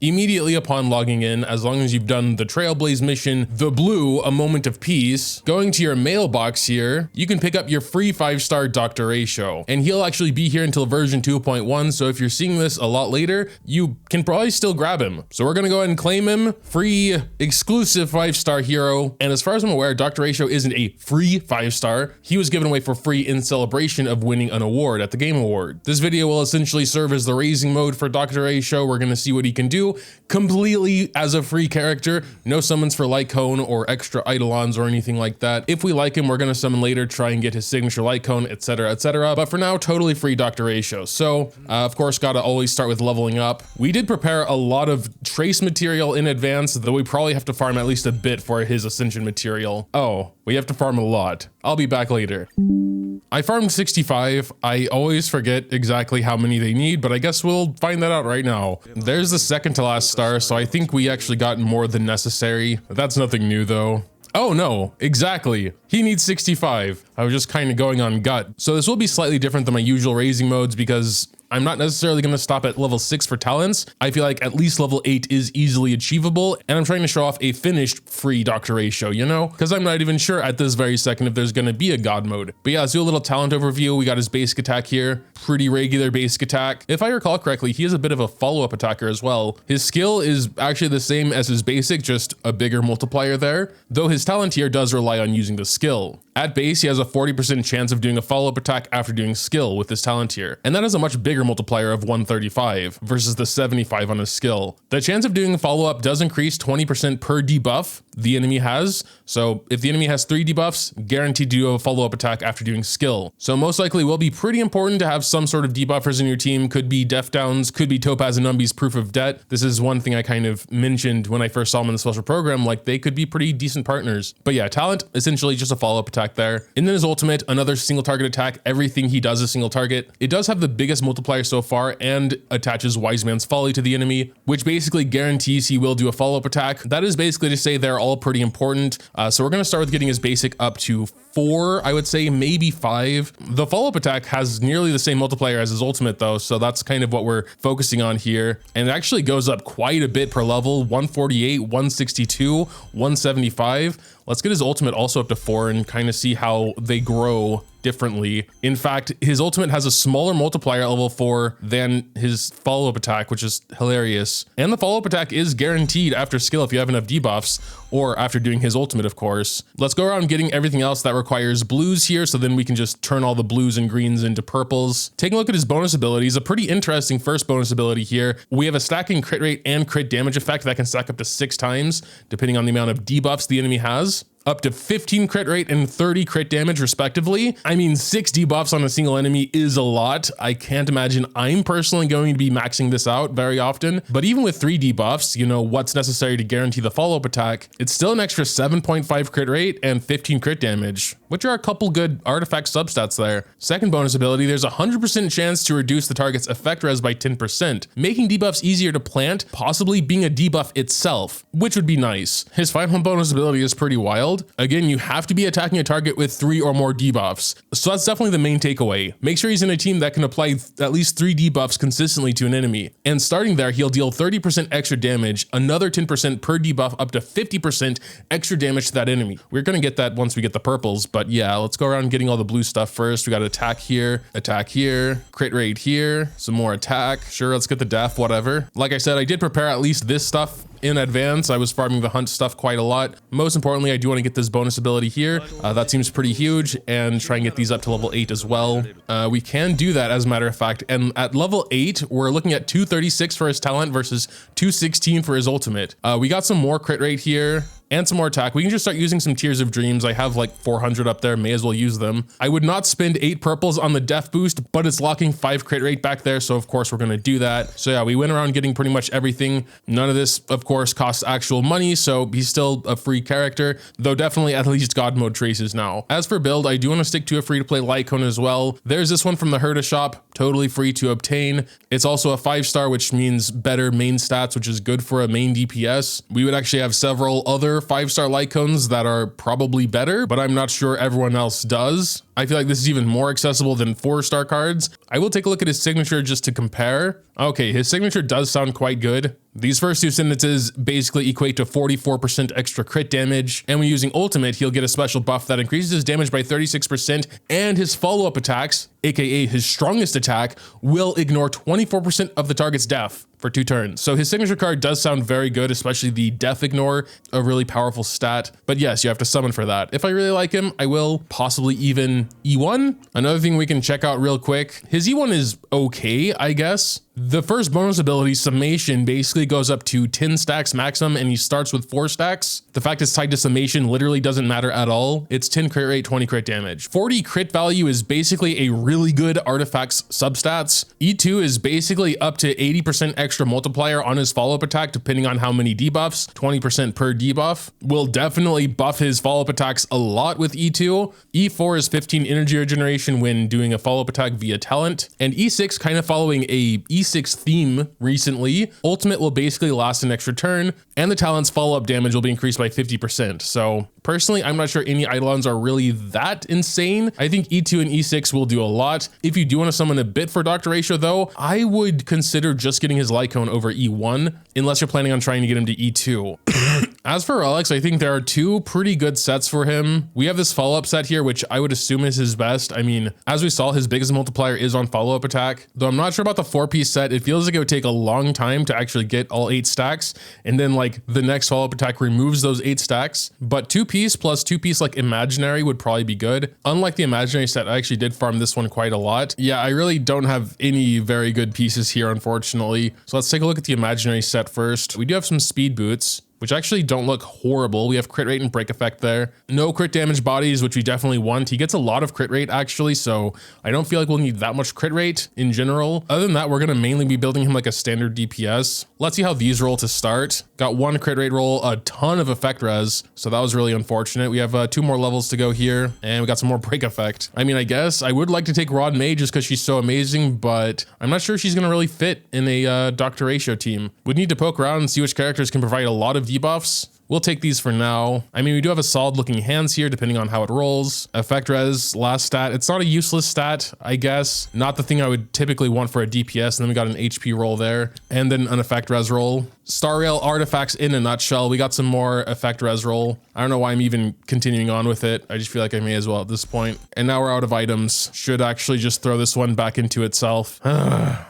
Immediately upon logging in, as long as you've done the Trailblaze mission, the blue, A Moment of Peace, going to your mailbox here, you can pick up your free 5-star Dr. Aisho. And he'll actually be here until version 2.1, so if you're seeing this a lot later, you can probably still grab him. So we're gonna go ahead and claim him, free exclusive 5-star hero. And as far as I'm aware, Dr. Aisho isn't a free 5-star. He was given away for free in celebration of winning an award at the Game Award. This video will essentially serve as the raising mode for Dr. Aisho. We're gonna see what he can do completely as a free character. No summons for light cone or extra eidolons or anything like that. If we like him, we're gonna summon later, try and get his signature light cone, etc, etc. But for now, totally free Dr. Aisho. So of course, gotta always start with leveling up. We did prepare a lot of trace material in advance, though we probably have to farm at least a bit for his ascension material. Oh, we have to farm a lot. I'll be back later. I farmed 65. I always forget exactly how many they need, but I guess we'll find that out right now. There's the second to last star, so I think we actually got more than necessary. That's nothing new though. Oh no, exactly. He needs 65. I was just kind of going on gut. So this will be slightly different than my usual raising modes because I'm not necessarily going to stop at level 6 for talents. I feel like at least level 8 is easily achievable, and I'm trying to show off a finished free Dr. Aisho, you know? Because I'm not even sure at this very second if there's going to be a god mode. But yeah, let's do a little talent overview. We got his basic attack here. Pretty regular basic attack. If I recall correctly, he is a bit of a follow-up attacker as well. His skill is actually the same as his basic, just a bigger multiplier there, though his talent here does rely on using the skill. At base, he has a 40% chance of doing a follow-up attack after doing skill with his talent here, and that is a much bigger multiplier of 135 versus the 75 on his skill. The chance of doing a follow-up does increase 20% per debuff the enemy has, so if the enemy has 3 debuffs, guaranteed to do a follow-up attack after doing skill. So most likely will be pretty important to have some sort of debuffers in your team. Could be Def Downs, could be Topaz and Numby's Proof of Debt. This is one thing I kind of mentioned when I first saw him in the special program, like they could be pretty decent partners. But yeah, talent, essentially just a follow-up attack there. And then his ultimate, another single target attack. Everything he does is single target. It does have the biggest multiplier so far and attaches Wise Man's Folly to the enemy, which basically guarantees he will do a follow-up attack. That is basically to say they're all pretty important. So we're going to start with getting his basic up to 4, I would say, maybe 5. The follow-up attack has nearly the same multiplier as his ultimate though, so that's kind of what we're focusing on here. And it actually goes up quite a bit per level, 148, 162, 175. Let's get his ultimate also up to 4 and kind of see how they grow differently. In fact, his ultimate has a smaller multiplier at level 4 than his follow-up attack, which is hilarious. And the follow-up attack is guaranteed after skill if you have enough debuffs, or after doing his ultimate, of course. Let's go around getting everything else that requires blues here, so then we can just turn all the blues and greens into purples. Taking a look at his bonus abilities, a pretty interesting first bonus ability here. We have a stacking crit rate and crit damage effect that can stack up to 6 times, depending on the amount of debuffs the enemy has. Up to 15 crit rate and 30 crit damage respectively. I mean, 6 debuffs on a single enemy is a lot. I can't imagine I'm personally going to be maxing this out very often, but even with 3 debuffs, you know, what's necessary to guarantee the follow-up attack, it's still an extra 7.5 crit rate and 15 crit damage, which are a couple good artifact substats there. Second bonus ability, there's a 100% chance to reduce the target's effect res by 10%, making debuffs easier to plant, possibly being a debuff itself, which would be nice. His final bonus ability is pretty wild. Again, you have to be attacking a target with 3 or more debuffs. So that's definitely the main takeaway. Make sure he's in a team that can apply at least 3 debuffs consistently to an enemy. And starting there, he'll deal 30% extra damage, another 10% per debuff, up to 50% extra damage to that enemy. We're gonna get that once we get the purples, but yeah, let's go around getting all the blue stuff first. We got attack here, crit rate here, some more attack. Sure, let's get the def, whatever. Like I said, I did prepare at least this stuff in advance. I was farming the hunt stuff quite a lot. Most importantly, I do want to get this bonus ability here. That seems pretty huge, and try and get these up to level 8 as well. We can do that as a matter of fact. And at level 8, we're looking at 236 for his talent versus 216 for his ultimate. We got some more crit rate here and some more attack. We can just start using some Tears of Dreams. I have like 400 up there, may as well use them. I would not spend 8 purples on the def boost, but it's locking 5 crit rate back there, so of course we're gonna do that. So yeah, we went around getting pretty much everything. None of this, of course, costs actual money, so he's still a free character, though definitely at least God mode traces now. As for build, I do want to stick to a free-to-play light cone as well. There's this one from the Herda shop, totally free to obtain. It's also a 5-star, which means better main stats, which is good for a main DPS. We would actually have several other 5-star light cones that are probably better, but I'm not sure everyone else does. I feel like this is even more accessible than 4-star cards. I will take a look at his signature just to compare. Okay, his signature does sound quite good. These first two sentences basically equate to 44% extra crit damage, and when using ultimate, he'll get a special buff that increases his damage by 36%, and his follow-up attacks, aka his strongest attack, will ignore 24% of the target's death for 2 turns. So his signature card does sound very good, especially the death ignore, a really powerful stat. But yes, you have to summon for that. If I really like him, I will possibly even E1. Another thing we can check out real quick, his E1 is okay, I guess. The first bonus ability, Summation, basically goes up to 10 stacks maximum, and he starts with 4 stacks. The fact it's tied to Summation literally doesn't matter at all. It's 10 crit rate, 20 crit damage. 40 crit value is basically a really good artifact's substats. E2 is basically up to 80% extra multiplier on his follow-up attack, depending on how many debuffs, 20% per debuff. Will definitely buff his follow-up attacks a lot with E2. E4 is 15 energy regeneration when doing a follow-up attack via talent. And E6, kind of following a E6 theme recently, ultimate will basically last an extra turn, and the talent's follow-up damage will be increased by 50%. So personally, I'm not sure any Eidolons are really that insane. I think E2 and E6 will do a lot. If you do want to summon a bit for Dr. Ratio though, I would consider just getting his Lycone over E1, unless you're planning on trying to get him to E2. As for Relics, I think there are 2 pretty good sets for him. We have this follow-up set here, which I would assume is his best. I mean, as we saw, his biggest multiplier is on follow-up attack, though I'm not sure about the 4-piece set. It feels like it would take a long time to actually get all 8 stacks, and then like the next follow-up attack removes those 8 stacks. But 2-piece plus 2-piece like Imaginary would probably be good. Unlike the Imaginary set, I actually did farm this one quite a lot. Yeah, I really don't have any very good pieces here, unfortunately. So let's take a look at the Imaginary set first. We do have some speed boots, which actually don't look horrible. We have crit rate and break effect there. No crit damage bodies, which we definitely want. He gets a lot of crit rate actually, so I don't feel like we'll need that much crit rate in general. Other than that, we're gonna mainly be building him like a standard DPS. Let's see how these roll to start. Got 1 crit rate roll, a ton of effect res, so that was really unfortunate. We have 2 more levels to go here, and we got some more break effect. I mean, I guess I would like to take Ruan May just because she's so amazing, but I'm not sure she's gonna really fit in a Dr. Ratio team. We'd need to poke around and see which characters can provide a lot of debuffs. We'll take these for now. I mean, we do have a solid looking hands here, depending on how it rolls. Effect res, last stat. It's not a useless stat, I guess. Not the thing I would typically want for a DPS. And then we got an HP roll there, and then an effect res roll. Star Rail artifacts in a nutshell. We got some more effect res roll. I don't know why I'm even continuing on with it. I just feel like I may as well at this point. And now we're out of items. Should actually just throw this one back into itself.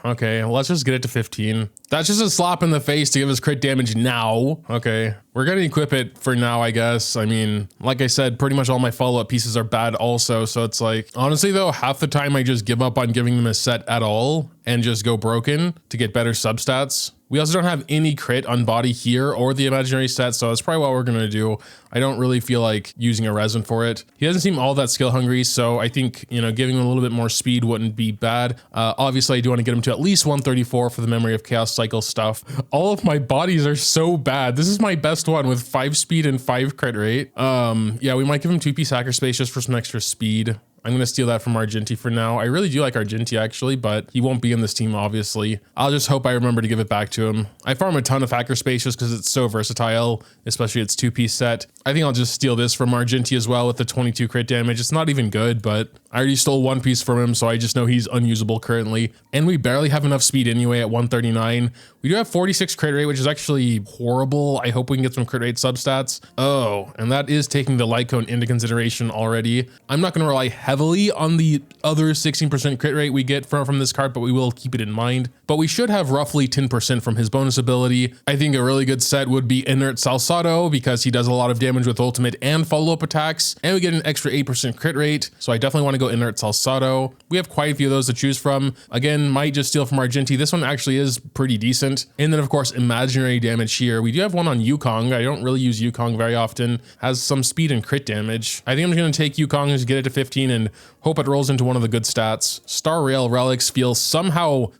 Okay, let's just get it to 15. That's just a slap in the face to give us crit damage now. Okay, we're gonna equip it for now, I guess. I mean, like I said, pretty much all my follow-up pieces are bad also. So it's like, honestly though, half the time I just give up on giving them a set at all and just go broken to get better substats. We also don't have any crit on body here or the Imaginary set, so that's probably what we're gonna do. I don't really feel like using a resin for it. He doesn't seem all that skill hungry, so I think, you know, giving him a little bit more speed wouldn't be bad. Obviously, I do want to get him to at least 134 for the Memory of Chaos cycle stuff. All of my bodies are so bad. This is my best one with 5 speed and 5 crit rate. Yeah, we might give him 2-piece hacker space just for some extra speed. I'm going to steal that from Argenti for now. I really do like Argenti actually, but he won't be in this team, obviously. I'll just hope I remember to give it back to him. I farm a ton of hacker space just because it's so versatile, especially its 2-piece set. I think I'll just steal this from Argenti as well with the 22 crit damage. It's not even good, but I already stole 1 piece from him, so I just know he's unusable currently. And we barely have enough speed anyway at 139. We do have 46 crit rate, which is actually horrible. I hope we can get some crit rate substats. Oh, and that is taking the Lycone into consideration already. I'm not going to rely heavily on the other 16% crit rate we get from this card, but we will keep it in mind. But we should have roughly 10% from his bonus ability. I think a really good set would be Inert Salsado because he does a lot of damage with ultimate and follow-up attacks, and we get an extra 8% crit rate. So I definitely want to go Inert Salsado. We have quite a few of those to choose from. Again, might just steal from Argenti. This one actually is pretty decent. And then of course, Imaginary damage here. We do have one on Yukong. I don't really use Yukong very often. Has some speed and crit damage. I think I'm just going to take Yukong and get it to 15 and hope it rolls into one of the good stats. Star Rail relics feel somehow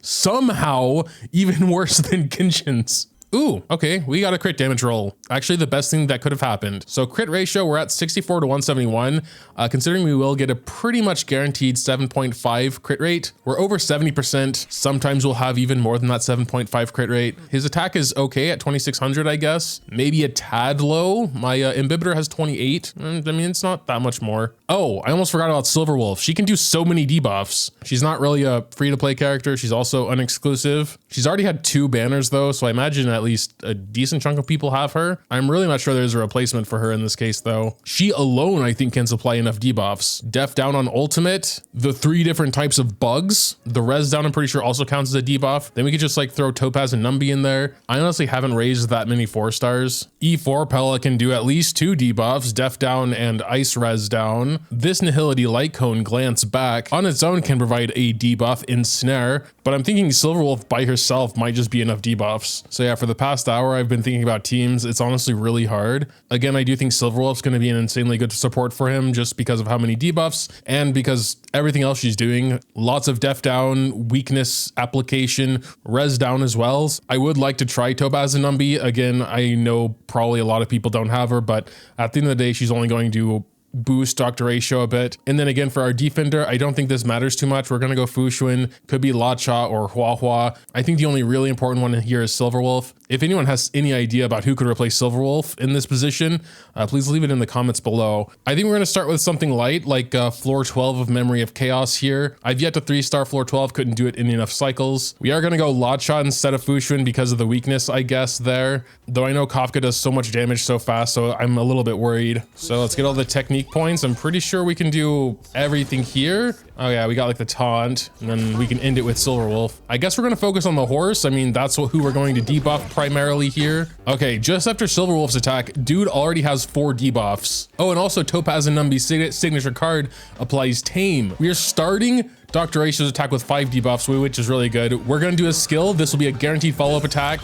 even worse than Genshin's. Ooh, okay, we got a crit damage roll. Actually, the best thing that could have happened. So crit ratio, we're at 64 to 171. Considering we will get a pretty much guaranteed 7.5 crit rate, we're over 70%. Sometimes we'll have even more than that 7.5 crit rate. His attack is okay at 2600, I guess. Maybe a tad low. My Imbibitor has 28. I mean, it's not that much more. Oh, I almost forgot about Silverwolf. She can do so many debuffs. She's not really a free-to-play character. She's also unexclusive. She's already had 2 banners though, so I imagine at least a decent chunk of people have her. I'm really not sure there's a replacement for her in this case though. She alone, I think, can supply enough debuffs. Def down on ultimate, the 3 different types of bugs. The res down, I'm pretty sure, also counts as a debuff. Then we could just like throw Topaz and Numby in there. I honestly haven't raised that many 4 stars. E4 Pella can do at least 2 debuffs, Def down and Ice res down. This Nihility Light Cone Glance Back on its own can provide a debuff in Snare, but I'm thinking Silverwolf by herself might just be enough debuffs. So yeah, for the past hour, I've been thinking about teams. It's honestly really hard. Again, I do think Silverwolf's going to be an insanely good support for him just because of how many debuffs and because everything else she's doing. Lots of def down, weakness application, res down as well. I would like to try Topaz and Numby. Again, I know probably a lot of people don't have her, but at the end of the day, she's only going to boost Dr. Ratio a bit. And then again, for our defender, I don't think this matters too much. We're going to go Fuxuan, could be Lacha or Huahua. I think the only really important one here is Silverwolf. If anyone has any idea about who could replace Silverwolf in this position, please leave it in the comments below. I think we're going to start with something light like floor 12 of Memory of Chaos here. I've yet to 3-star floor 12, couldn't do it in enough cycles. We are going to go Lacha instead of Fuxuan because of the weakness, I guess, there. Though I know Kafka does so much damage so fast, so I'm a little bit worried. So let's get all the technique points. I'm pretty sure we can do everything here. Oh yeah, we got like the taunt, and then we can end it with Silverwolf. I guess we're going to focus on the horse. I mean, that's who we're going to debuff primarily here. Okay, just after Silverwolf's attack, dude already has 4 debuffs. Oh, and also Topaz and Numby's signature card applies Tame. We are starting Dr. Ratio's attack with 5 debuffs, which is really good. We're going to do a skill. This will be a guaranteed follow-up attack.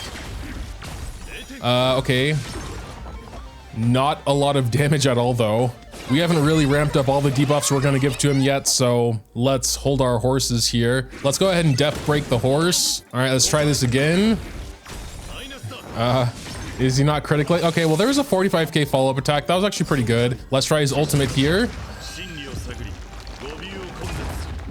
Okay. Not a lot of damage at all, though. We haven't really ramped up all the debuffs we're going to give to him yet, so let's hold our horses here. Let's go ahead and def break the horse. All right, let's try this again. Is he not critically? Okay, well, there was a 45k follow-up attack. That was actually pretty good. Let's try his ultimate here.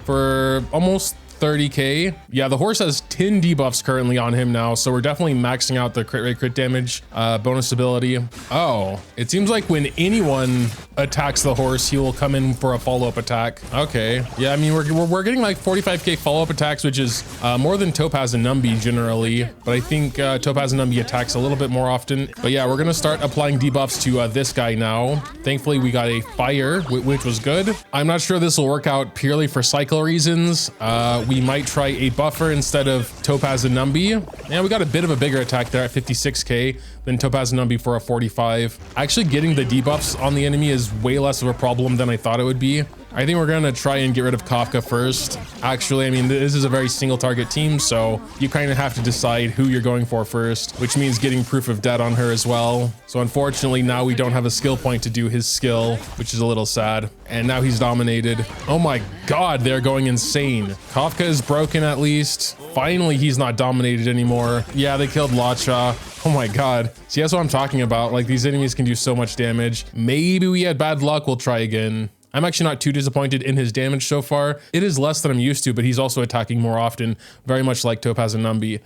For almost 30k. Yeah, the horse has 10 debuffs currently on him now, so we're definitely maxing out the crit rate, crit damage, bonus ability. Oh, it seems like when anyone attacks the horse, he will come in for a follow-up attack. Okay, yeah, I mean, we're getting like 45k follow-up attacks, which is more than Topaz and Numby generally, but I think Topaz and Numby attacks a little bit more often. But yeah, we're gonna start applying debuffs to this guy now. Thankfully, we got a fire, which was good. I'm not sure this will work out purely for cycle reasons. We might try a buffer instead of Topaz and Numby. Yeah, we got a bit of a bigger attack there at 56k than Topaz and Numby for a 45. Actually getting the debuffs on the enemy is way less of a problem than I thought it would be. I think we're gonna try and get rid of Kafka first. Actually, I mean, this is a very single target team, so you kind of have to decide who you're going for first, which means getting proof of dead on her as well. So unfortunately, now we don't have a skill point to do his skill, which is a little sad. And now he's dominated. Oh my God, they're going insane. Kafka is broken at least. Finally, he's not dominated anymore. Yeah, they killed Lacha. Oh my God. See, that's what I'm talking about. Like, these enemies can do so much damage. Maybe we had bad luck. We'll try again. I'm actually not too disappointed in his damage so far. It is less than I'm used to, but he's also attacking more often, very much like Topaz and Numby.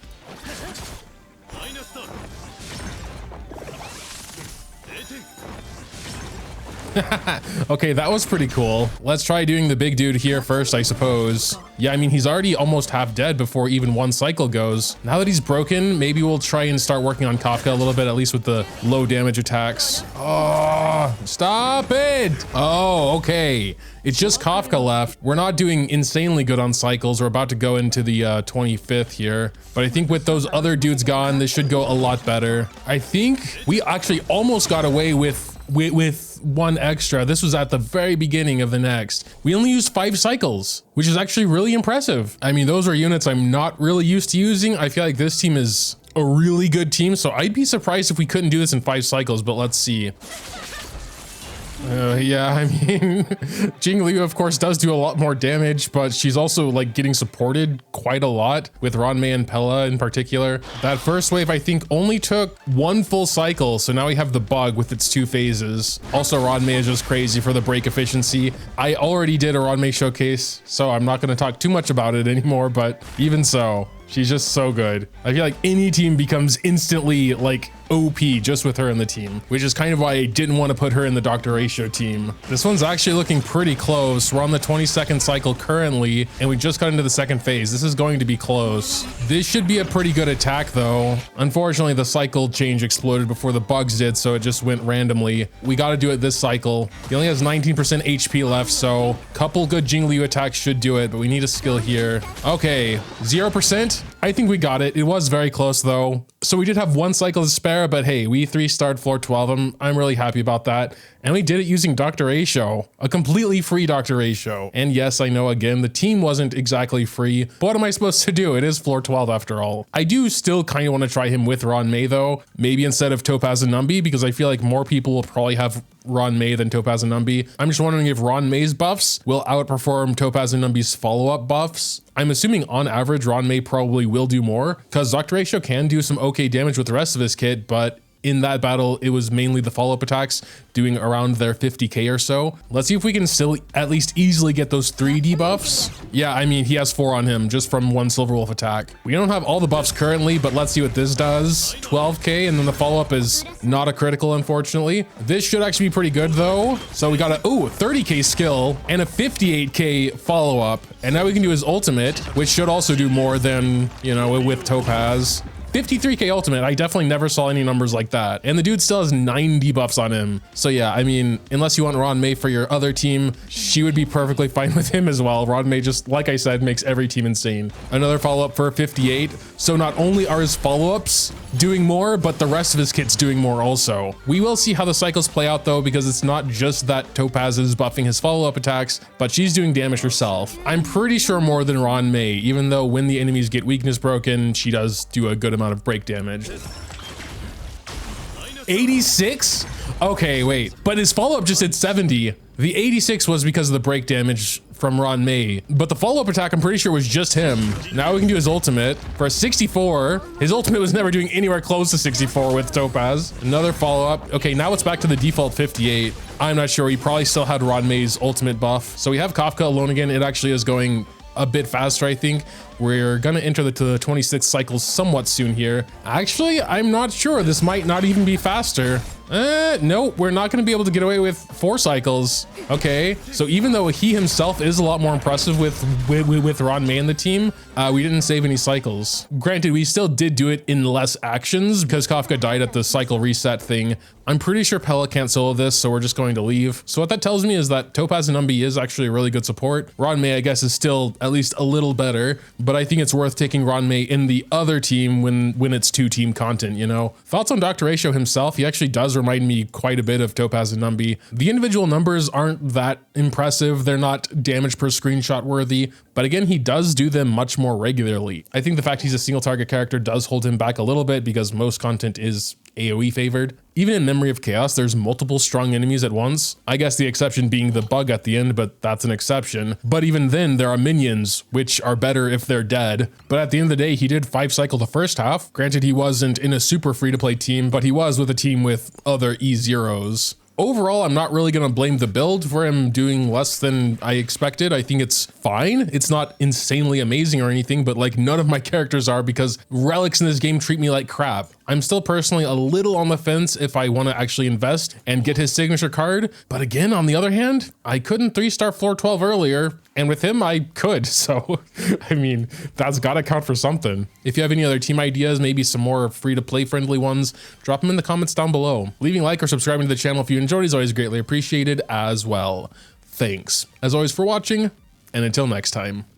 Okay, that was pretty cool. Let's try doing the big dude here first, I suppose. Yeah, I mean, he's already almost half dead before even one cycle goes. Now that he's broken, maybe we'll try and start working on Kafka a little bit, at least with the low damage attacks. Oh, stop it. Oh, okay. It's just Kafka left. We're not doing insanely good on cycles. We're about to go into the 25th here. But I think with those other dudes gone, this should go a lot better. I think we actually almost got away with one extra. This was at the very beginning of the next. We only used 5 cycles, which is actually really impressive. I mean, those are units I'm not really used to using. I feel like this team is a really good team, so I'd be surprised if we couldn't do this in 5 cycles, but let's see. Yeah, I mean, Jingliu, of course, does do a lot more damage, but she's also like getting supported quite a lot with Ranmei and Pella in particular. That first wave, I think, only took 1 full cycle, so now we have the bug with its 2 phases. Also, Ranmei is just crazy for the break efficiency. I already did a Ranmei showcase, so I'm not going to talk too much about it anymore, but even so. She's just so good. I feel like any team becomes instantly like OP just with her in the team, which is kind of why I didn't want to put her in the Dr. Ratio team. This one's actually looking pretty close. We're on the 22nd cycle currently, and we just got into the second phase. This is going to be close. This should be a pretty good attack though. Unfortunately, the cycle change exploded before the bugs did, so it just went randomly. We got to do it this cycle. He only has 19% HP left, so a couple good Jingliu attacks should do it, but we need a skill here. Okay, 0%. I think we got it. It was very close though. So we did have one cycle to spare, but hey, we 3-starred floor 12. I'm really happy about that. And we did it using Dr. Ratio, a completely free Dr. Ratio. And yes, I know again, the team wasn't exactly free, but what am I supposed to do? It is floor 12 after all. I do still kind of want to try him with Ruan Mei though, maybe instead of Topaz and Numby, because I feel like more people will probably have Ruan Mei than Topaz and Numby. I'm just wondering if Ruan Mei's buffs will outperform Topaz and Numby's follow-up buffs. I'm assuming on average, Ruan Mei probably will do more, because Dr. Ratio can do some okay damage with the rest of his kit, but in that battle, it was mainly the follow-up attacks doing around their 50k or so. Let's see if we can still at least easily get those 3 debuffs. Yeah, I mean, he has 4 on him just from one Silver Wolf attack. We don't have all the buffs currently, but let's see what this does. 12k, and then the follow-up is not a critical, unfortunately. This should actually be pretty good though. So we got a 30k skill and a 58k follow-up. And now we can do his ultimate, which should also do more than, you know, with Topaz. 53k ultimate. I definitely never saw any numbers like that. And the dude still has 9 debuffs on him. So yeah, I mean, unless you want Ruan Mei for your other team, she would be perfectly fine with him as well. Ruan Mei, just like I said, makes every team insane. Another follow-up for 58. So not only are his follow-ups doing more, but the rest of his kit's doing more also. We will see how the cycles play out though, because it's not just that Topaz is buffing his follow-up attacks, but she's doing damage herself. I'm pretty sure more than Ruan Mei, even though when the enemies get weakness broken, she does do a good amount of break damage. 86? Okay, wait, but his follow-up just hit 70. The 86 was because of the break damage from Ruan Mei, but the follow-up attack I'm pretty sure was just him. Now we can do his ultimate for a 64. His ultimate was never doing anywhere close to 64 with Topaz. Another follow-up. Okay, now it's back to the default 58. I'm not sure. He probably still had Ruan Mei's ultimate buff. So we have Kafka alone again. It actually is going a bit faster, I think. We're gonna enter the 26th cycle somewhat soon here. Actually, I'm not sure. This might not even be faster. No, we're not gonna be able to get away with 4 cycles. Okay, so even though he himself is a lot more impressive with Ruan Mei in the team, we didn't save any cycles. Granted, we still did do it in less actions because Kafka died at the cycle reset thing. I'm pretty sure Pella can't solo this, so we're just going to leave. So what that tells me is that Topaz and Numby is actually a really good support. Ruan Mei, I guess, is still at least a little better, but I think it's worth taking Ruan Mei in the other team when it's 2-team content, you know? Thoughts on Dr. Ratio himself? He actually does remind me quite a bit of Topaz and Numby. The individual numbers aren't that impressive. They're not damage per screenshot worthy, but again, he does do them much more regularly. I think the fact he's a single target character does hold him back a little bit because most content is AoE favored. Even in Memory of Chaos, there's multiple strong enemies at once. I guess the exception being the bug at the end, but that's an exception. But even then, there are minions, which are better if they're dead. But at the end of the day, he did 5 cycle the first half. Granted, he wasn't in a super free-to-play team, but he was with a team with other E0s. Overall, I'm not really going to blame the build for him doing less than I expected. I think it's fine. It's not insanely amazing or anything, but like none of my characters are because relics in this game treat me like crap. I'm still personally a little on the fence if I want to actually invest and get his signature card. But again, on the other hand, I couldn't 3-star floor 12 earlier, and with him I could. So, I mean, that's got to count for something. If you have any other team ideas, maybe some more free-to-play friendly ones, drop them in the comments down below. Leaving a like or subscribing to the channel if you enjoyed is always greatly appreciated as well. Thanks, as always, for watching, and until next time.